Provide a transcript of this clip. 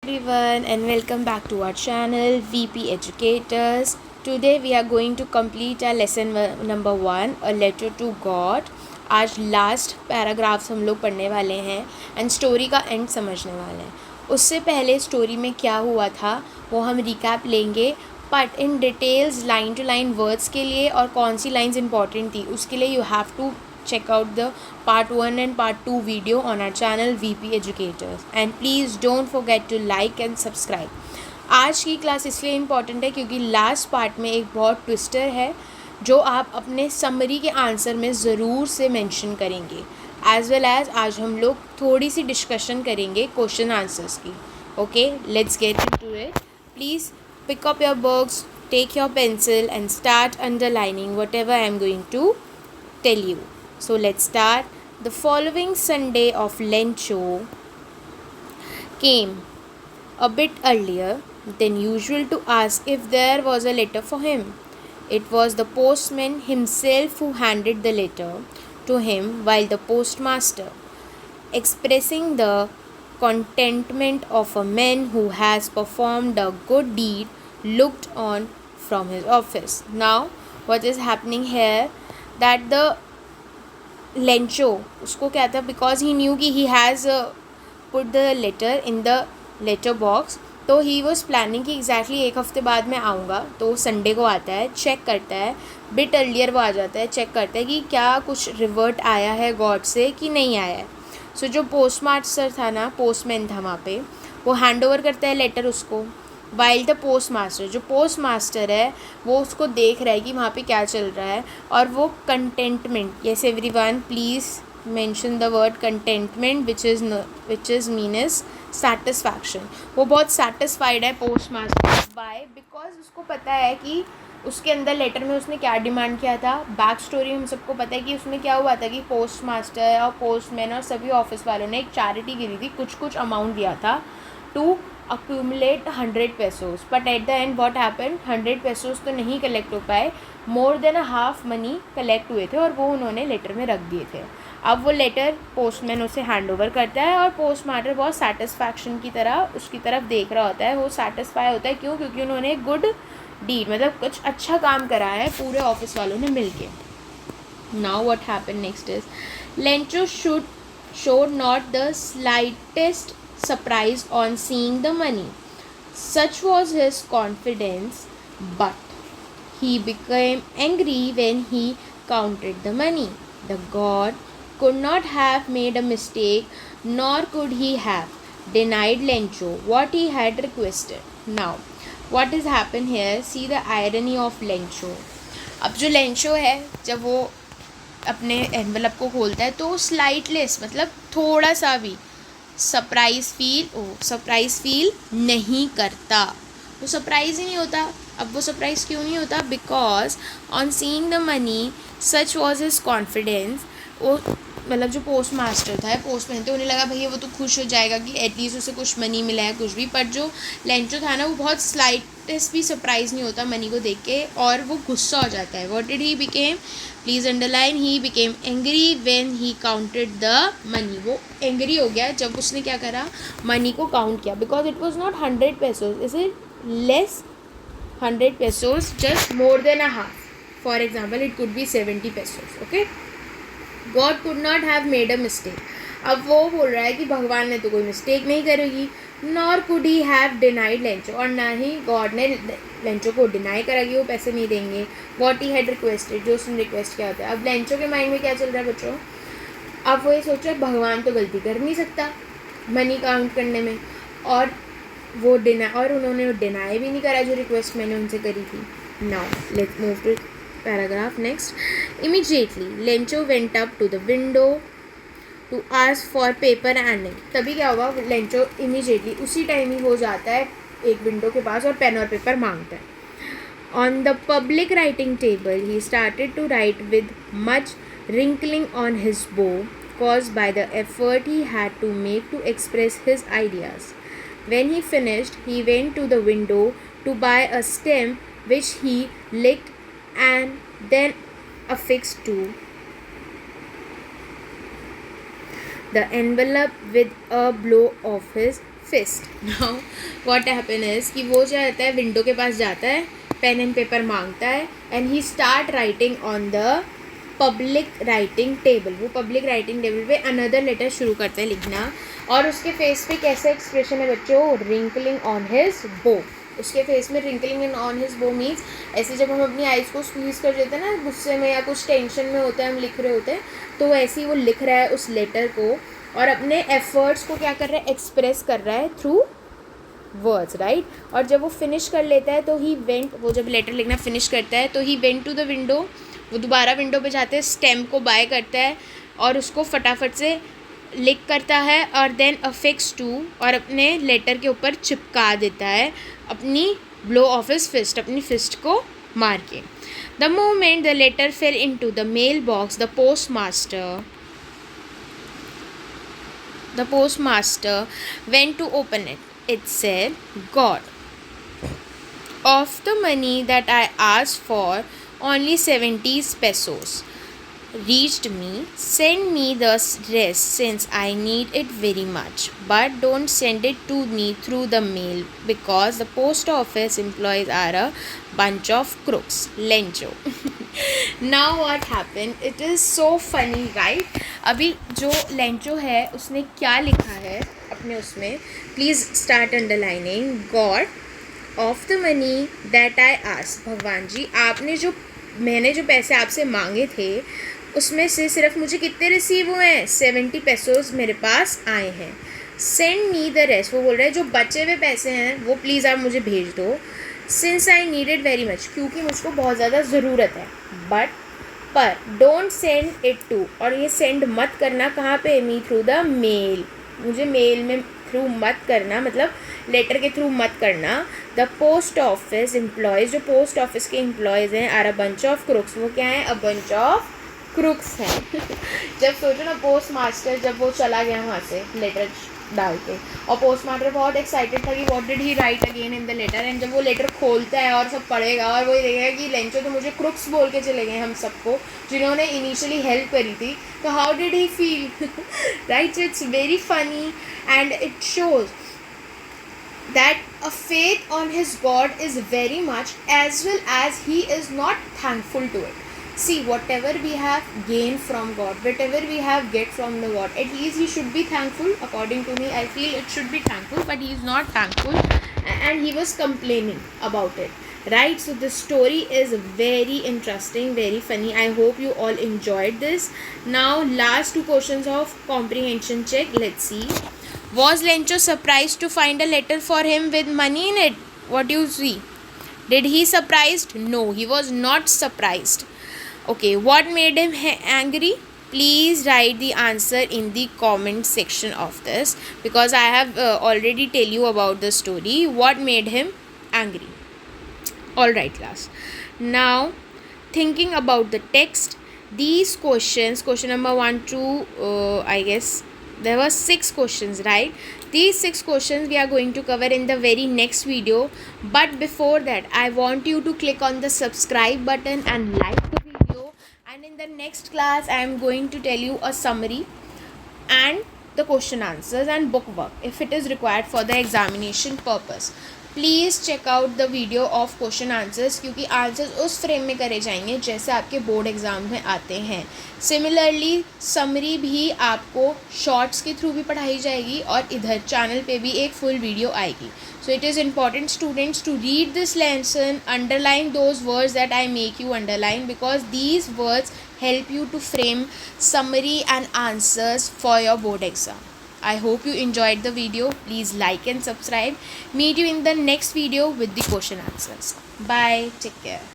everyone and welcome back to our channel VP Educators. Today we are going to complete our lesson number 1, a letter to God. आज last paragraphs हम लोग पढ़ने वाले हैं and story का and समझने वाले हैं. उससे पहले स्टोरी में क्या हुआ था वो हम रिकैप लेंगे, but in details line to line words के लिए और कौन सी लाइंस इंपॉर्टेंट थी उसके लिए you have to check out the part 1 and part 2 video on our channel VP Educators and please don't forget to like and subscribe. आज की class इसलिए इम्पॉर्टेंट है क्योंकि लास्ट पार्ट में एक बहुत ट्विस्टर है जो आप अपने समरी के आंसर में ज़रूर से मेंशन करेंगे, एज वेल एज आज हम लोग थोड़ी सी डिस्कशन करेंगे क्वेश्चन आंसर्स की. Okay, let's get into it. Please pick up your books, take your pencil and start underlining whatever I am going to tell you. So let's start. The following Sunday of Lencho came a bit earlier than usual to ask if there was a letter for him. It was the postman himself who handed the letter to him, while the postmaster, expressing the contentment of a man who has performed a good deed, looked on from his office. Now, what is happening here? That the Lencho उसको क्या था, because he knew कि he has put the letter in the letter box, तो he was planning कि exactly एक हफ़्ते बाद मैं आऊँगा. तो संडे को आता है, चेक करता है, बिट अर्लियर वो आ जाता है, चेक करता है कि क्या कुछ रिवर्ट आया है गॉड से कि नहीं आया है. सो जो पोस्ट मास्टर था ना, पोस्टमैन था वहाँ पे, वो हैंड ओवर करता है लेटर उसको, वाइल द पोस्ट मास्टर, जो पोस्ट मास्टर है वो उसको देख रहा है कि वहाँ पे क्या चल रहा है, और वो contentment, yes everyone please mention the word contentment which is means satisfaction. वो बहुत सेटिस्फाइड है पोस्ट मास्टर. बाय बिकॉज उसको पता है कि उसके अंदर लेटर में उसने क्या डिमांड किया था. बैक स्टोरी हम सबको पता है कि उसमें क्या हुआ था कि पोस्ट मास्टर और पोस्टमैन और सभी ऑफिस वालों ने एक चैरिटी गिरी थी, कुछ अमाउंट दिया था to accumulate 100 pesos, but at the end what happened, 100 pesos तो नहीं कलेक्ट हो पाए, more than half money collect हुए थे और वो उन्होंने लेटर में रख दिए थे. अब वो लेटर पोस्टमैन उसे हैंड ओवर करता है और पोस्ट मास्टर बहुत सेटिस्फैक्शन की तरह उसकी तरफ देख रहा होता है. वो सेटिस्फाई होता है, क्यों? क्योंकि उन्होंने गुड डीड मतलब कुछ अच्छा काम करा है पूरे ऑफिस वालों ने मिल के. Now what happen next is Lencho showed not the slightest surprise on seeing the money. Such was his confidence, but he became angry when he counted the money. The god could not have made a mistake, nor could he have denied Lencho what he had requested. Now, what has happened here? See the irony of Lencho. अब जो Lencho है, जब वो अपने envelope को खोलता है तो स्लाइटलेस मतलब थोड़ा सा भी सरप्राइज़ फील नहीं करता. वो सरप्राइज़ ही नहीं होता. अब वो सरप्राइज़ क्यों नहीं होता? Because on seeing the money such was his confidence. वो मतलब जो पोस्ट मास्टर था, पोस्टमैन थे, उन्हें लगा भैया वो तो खुश हो जाएगा कि एटलीस्ट उसे कुछ मनी मिला है कुछ भी. पर जो लेंचो था ना, वो बहुत स्लाइटेस्ट भी सरप्राइज़ नहीं होता मनी को देख के, और वो गुस्सा हो जाता है. What did he became? Please underline, he became angry when he counted the money. वो एंग्री हो गया जब उसने क्या करा, मनी को काउंट किया. Because it was not 100 pesos, is it less 100 pesos, just more than a half. For example, it could be 70 pesos. Okay, God could not have made a mistake. अब वो बोल रहा है कि भगवान ने तो कोई मिस्टेक नहीं करेगी. Nor could he have denied Lencho, और ना ही गॉड ने लेंचो को डिनाई करा कि वो पैसे नहीं देंगे. वॉट ही हैड रिक्वेस्टेड, जो उसने रिक्वेस्ट किया होता है. अब लेंचो के माइंड में क्या चल रहा है बच्चों? अब वो ये सोच रहा है भगवान तो गलती कर नहीं सकता मनी काउंट करने में, और वो और उन्होंने डिनाई भी नहीं करा जो रिक्वेस्ट मैंने उनसे करी थी. Now let's move to paragraph next. Immediately Lencho went up to the window to ask for paper and ink. तभी क्या हुआ, लेंचो इमीडिएटली उसी टाइम ही हो जाता है एक विंडो के पास और पेन और पेपर मांगता है. On the public writing table he started to write with much wrinkling on his brow, caused by the effort he had to make to express his ideas. When he finished, he went to the window to buy a stem which he licked and then affixed to the envelope with a blow of his fist. Now what happen is कि वो क्या रहता है, window के पास जाता है, pen and paper मांगता है, and he start writing on the public writing table. वो पब्लिक राइटिंग टेबल पे अनदर लेटर शुरू करते हैं लिखना. और उसके फेस पे कैसा एक्सप्रेशन है बच्चों, रिंकलिंग ऑन हिज बो. उसके फेस में रिंकलिंग ऑन हिज बो मीन्स ऐसे जब हम अपनी आइज़ को स्क्वीज़ कर देते हैं ना गुस्से में या कुछ टेंशन में होता है, हम लिख रहे होते हैं, तो ऐसे ही वो लिख रहा है उस लेटर को और अपने एफर्ट्स को क्या कर रहा है, एक्सप्रेस कर रहा है थ्रू वर्ड्स, राइट. और जब वो फिनिश कर लेता है तो ही वेंट, वो जब लेटर लिखना फिनिश करता है तो he went to the window. वो दोबारा विंडो पे जाते हैं, स्टेम्प को बाय करता है और उसको फटाफट से लिख करता है और देन अफिक्स टू, और अपने लेटर के ऊपर चिपका देता है अपनी ब्लो ऑफ हिज फिस्ट, अपनी फिस्ट को मार के. The moment the letter fell into the mail box, the postmaster went to open it. It said, God, of the money that I asked for, only 70 pesos reached me. Send me the rest since I need it very much. But don't send it to me through the mail because the post office employees are a bunch of crooks. Lencho. Now what happened? It is so funny, right? अभी जो Lencho है उसने क्या लिखा है अपने उसमें, please start underlining. God of the money that I ask, भगवान जी मैंने जो पैसे आपसे मांगे थे उसमें से सिर्फ मुझे कितने रिसीव हुए हैं, 70 पेसोज मेरे पास आए हैं. सेंड मी द रेस्ट, वो बोल रहा है जो बचे हुए पैसे हैं वो प्लीज़ आप मुझे भेज दो. Since I need it very much, क्योंकि मुझको बहुत ज़्यादा ज़रूरत है. पर डोंट सेंड इट टू, और ये सेंड मत करना कहाँ पे, मी थ्रू द मेल, मुझे मेल में थ्रू मत करना, मतलब लेटर के थ्रू मत करना. द पोस्ट ऑफिस एम्प्लॉयज़, जो पोस्ट ऑफिस के एम्प्लॉयज़ हैं, are a bunch of crooks, वो क्या हैं, अ बंच ऑफ क्रुक्स हैं. जब सोचो ना पोस्ट मास्टर जब वो चला गया वहाँ से लेटर डाल के, और पोस्ट मास्टर बहुत एक्साइटेड था कि what did he write again in the letter, and जब वो लेटर खोलता है और सब पढ़ेगा और वो देखेगा कि लेंचो तो मुझे क्रुक्स बोल के चले गए हम सबको जिन्होंने इनिशियली हेल्प करी थी, तो how did he feel, right. So it's very funny and it shows that a faith on his God is very much, as well as he is not thankful to it. See, whatever we have gained from God, whatever we have get from the God, at least he should be thankful. According to me, I feel it should be thankful, but he is not thankful and he was complaining about it, right. So the story is very interesting, very funny. I hope you all enjoyed this. Now last two questions of comprehension check. Let's see. Was Lencho surprised to find a letter for him with money in it? What do you see? Did he surprised? No, he was not surprised. Okay, what made him angry? Please write the answer in the comment section of this, because I have already tell you about the story. What made him angry? Alright class. Now thinking about the text, these questions, question number 1 to I guess there were 6 questions, right. These 6 questions we are going to cover in the very next video, but before that I want you to click on the subscribe button and like the video, and in the next class I am going to tell you a summary and the question answers and book work if it is required for the examination purpose. Please check out the video of question answers, क्योंकि answers उस frame में करे जाएंगे जैसे आपके board exam में आते हैं. सिमिलरली समरी भी आपको शॉर्ट्स के थ्रू भी पढ़ाई जाएगी और इधर चैनल पे भी एक फुल वीडियो आएगी. So it is important students to read this lesson, underline those words that I make you underline, because these words help you to frame summary and answers for your board exam. I hope you enjoyed the video. Please like and subscribe. Meet you in the next video with the question answers. Bye. Take care.